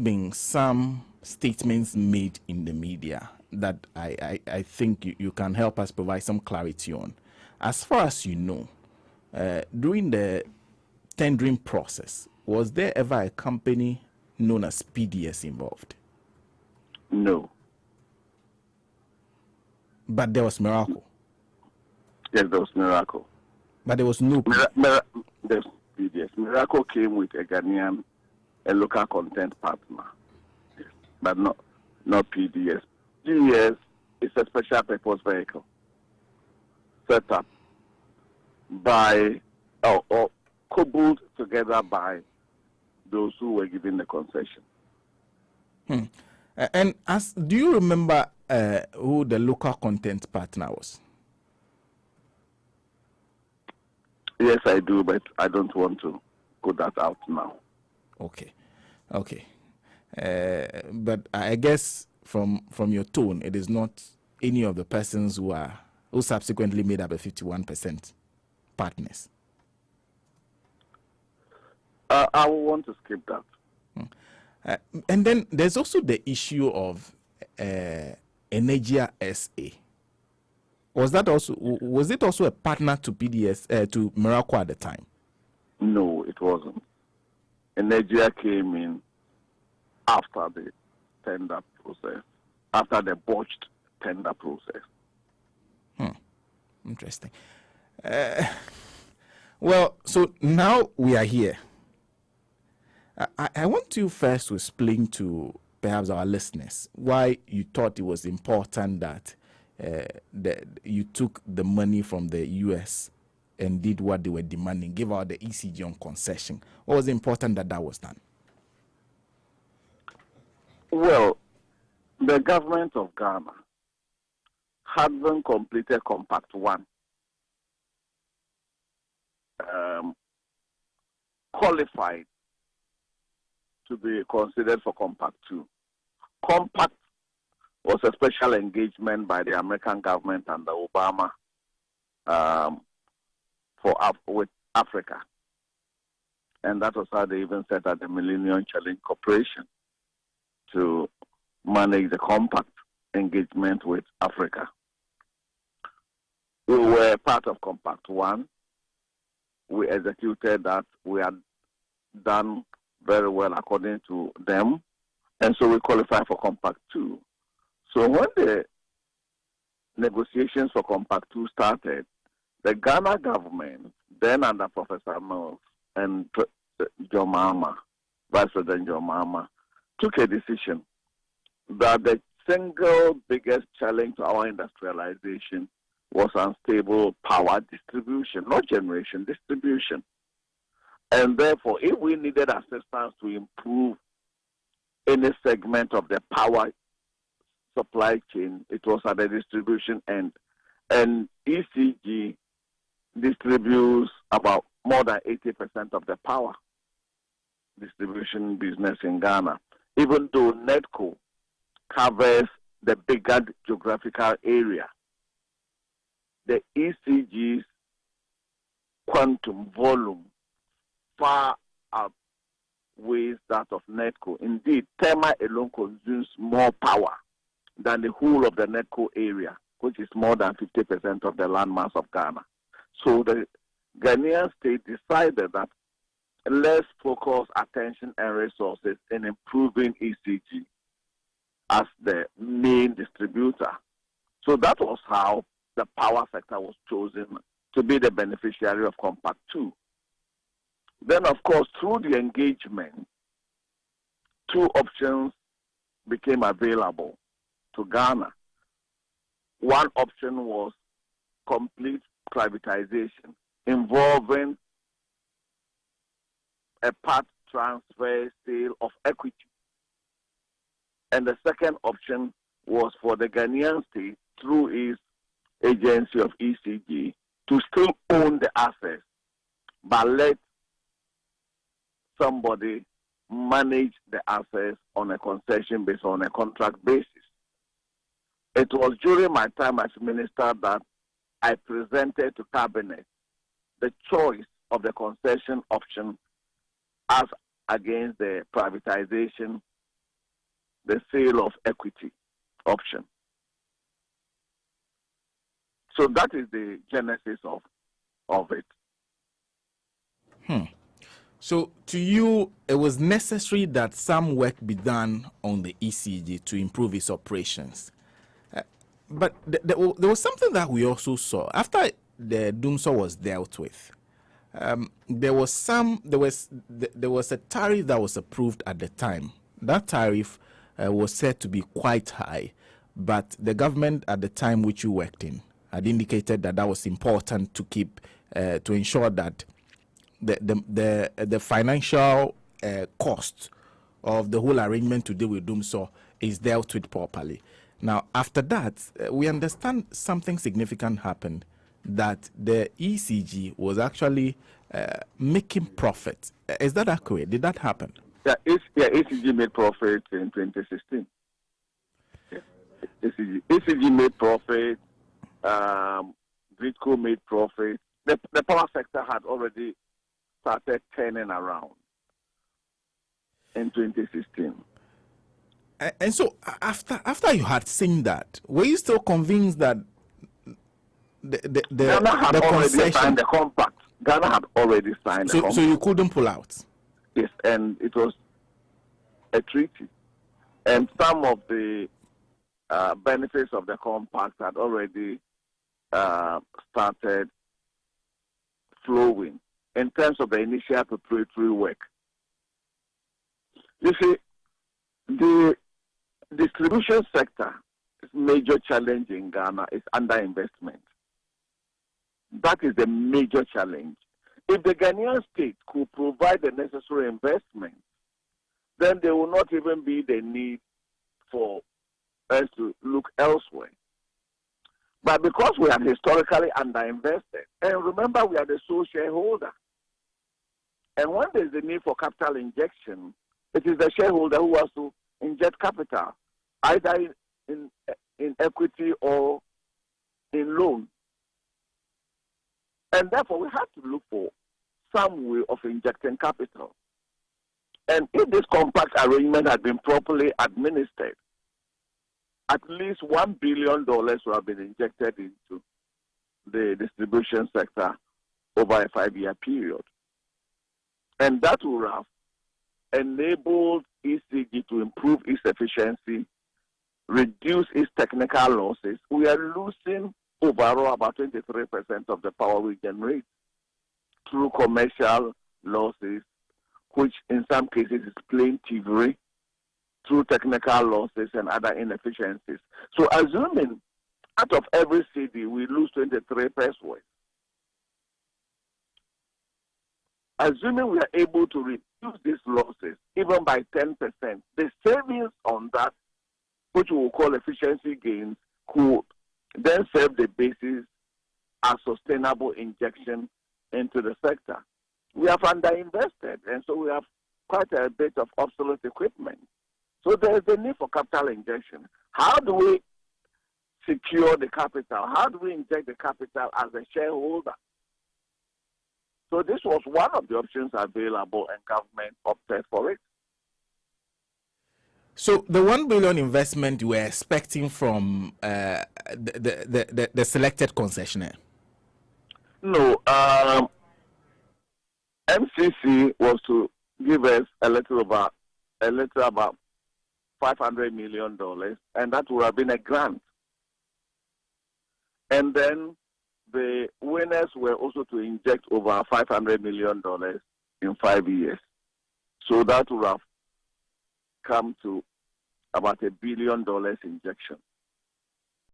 been some statements made in the media that I think you can help us provide some clarity on. As far as you know, during the tendering process, was there ever a company known as PDS involved? No. But there was Miracle. Yes, there was Miracle. But there was no There's PDS. Miracle came with a Ghanaian, a local content partner, but not PDS. PDS is a special purpose vehicle set up by or cobbled together by those who were given the concession. And do you remember who the local content partner was? Yes, I do, but I don't want to put that out now. Okay. But I guess from your tone, it is not any of the persons who subsequently made up a 51% partners. I will want to skip that. And then there's also the issue of Energia SA. Was it also a partner to PDS to Miracle at the time? No, it wasn't. Energia came in after the tender process, after the botched tender process. Interesting. Well, so now we are here. I want you first to explain to perhaps our listeners why you thought it was important that you took the money from the US and did what they were demanding, give out the ECG on concession. What was important that was done? Well, the government of Ghana hadn't completed Compact 1. Qualified to be considered for Compact 2. Compact was a special engagement by the American government under Obama with Africa. And that was how they even set up the Millennium Challenge Corporation to manage the Compact engagement with Africa. We were part of Compact 1. We executed that. We had done very well according to them. And so we qualified for Compact 2. So when the negotiations for Compact 2 started, the Ghana government, then under Professor Mills and John Mahama, Vice President John Mahama, took a decision that the single biggest challenge to our industrialization was unstable power distribution, not generation, distribution. And therefore, if we needed assistance to improve any segment of the power supply chain, it was at the distribution end. And ECG distributes about more than 80% of the power distribution business in Ghana, even though NEDCO covers the bigger geographical area. The ECG's quantum volume far outweighs that of NEDCO. Indeed, Tema alone consumes more power than the whole of the NEDCO area, which is more than 50% of the landmass of Ghana. So the Ghanaian state decided that let's focus attention and resources in improving ECG as the main distributor. So that was how the power sector was chosen to be the beneficiary of Compact 2. Then, of course, through the engagement, two options became available to Ghana. One option was complete privatization involving a part transfer sale of equity. And the second option was for the Ghanaian state, through its agency of ECG, to still own the assets, but let somebody manage the assets on a concession basis, on a contract basis. It was during my time as minister that I presented to Cabinet the choice of the concession option as against the privatization the sale of equity option. So that is the genesis of it. So to you, it was necessary that some work be done on the ECG to improve its operations. But there was something that we also saw after the Doomsaw was dealt with. There was a tariff that was approved at the time. That tariff was said to be quite high, but the government at the time which you worked in had indicated that was important to keep to ensure that the financial cost of the whole arrangement to deal with Doomsaw is dealt with properly. Now, after that, we understand something significant happened, that the ECG was actually making profit. Is that accurate? Did that happen? Yeah, ECG made profit in 2016. Yeah. ECG made profit. Gridco made profit. The power sector had already started turning around in 2016. And so, after you had seen that, were you still convinced that Ghana had already concession signed the compact? Ghana had already signed the compact. So you couldn't pull out? Yes, and it was a treaty. And some of the benefits of the compact had already started flowing in terms of the initial preparatory work. You see, the distribution sector's major challenge in Ghana is underinvestment. That is the major challenge. If the Ghanaian state could provide the necessary investment, then there will not even be the need for us to look elsewhere. But because we are historically underinvested, and remember we are the sole shareholder, and when there is a need for capital injection, it is the shareholder who has to inject capital, either in equity or in loan. And therefore, we have to look for some way of injecting capital. And if this compact arrangement had been properly administered, at least $1 billion would have been injected into the distribution sector over a 5-year period. And that would have enabled ECG to improve its efficiency, reduce its technical losses. We are losing overall about 23% of the power we generate through commercial losses, which in some cases is plain thievery, through technical losses and other inefficiencies. So assuming out of every city we lose 23 pesos, assuming we are able to reduce these losses even by 10%, the savings on that, which we will call efficiency gains, could then serve the basis as sustainable injection into the sector. We have underinvested, and so we have quite a bit of obsolete equipment. So there is a need for capital injection. How do we secure the capital? How do we inject the capital as a shareholder? So this was one of the options available, and government opted for it. So the $1 billion investment you were expecting from the selected concessionaire? No, MCC was to give us a little about $500 million, and that would have been a grant. And then the winners were also to inject over $500 million in 5 years. So that would have come to about $1 billion injection.